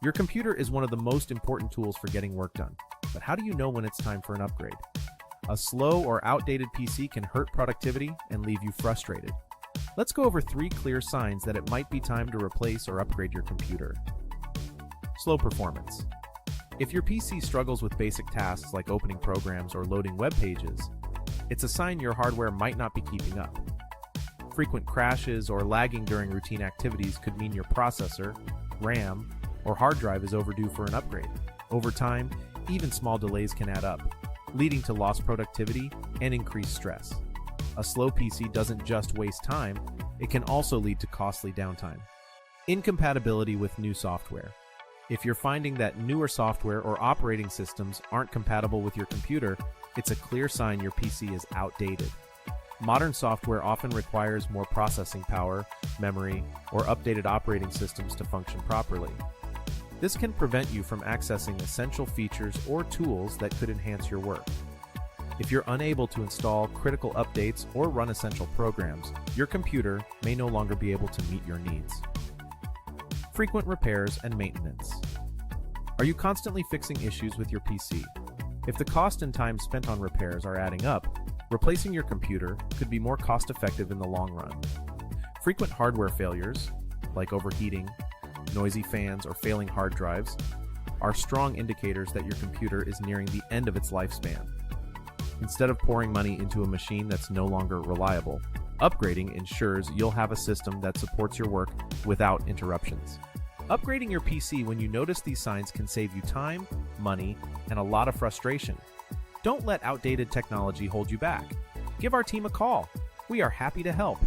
Your computer is one of the most important tools for getting work done, but how do you know when it's time for an upgrade? A slow or outdated PC can hurt productivity and leave you frustrated. Let's go over 3 clear signs that it might be time to replace or upgrade your computer. Slow performance. If your PC struggles with basic tasks like opening programs or loading web pages, it's a sign your hardware might not be keeping up. Frequent crashes or lagging during routine activities could mean your processor, RAM, or hard drive is overdue for an upgrade. Over time, even small delays can add up, leading to lost productivity and increased stress. A slow PC doesn't just waste time, it can also lead to costly downtime. Incompatibility with new software. If you're finding that newer software or operating systems aren't compatible with your computer, it's a clear sign your PC is outdated. Modern software often requires more processing power, memory, or updated operating systems to function properly. This can prevent you from accessing essential features or tools that could enhance your work. If you're unable to install critical updates or run essential programs, your computer may no longer be able to meet your needs. Frequent repairs and maintenance. Are you constantly fixing issues with your PC? If the cost and time spent on repairs are adding up, replacing your computer could be more cost-effective in the long run. Frequent hardware failures, like overheating, noisy fans, or failing hard drives, are strong indicators that your computer is nearing the end of its lifespan. Instead of pouring money into a machine that's no longer reliable, upgrading ensures you'll have a system that supports your work without interruptions. Upgrading your PC when you notice these signs can save you time, money, and a lot of frustration. Don't let outdated technology hold you back. Give our team a call. We are happy to help.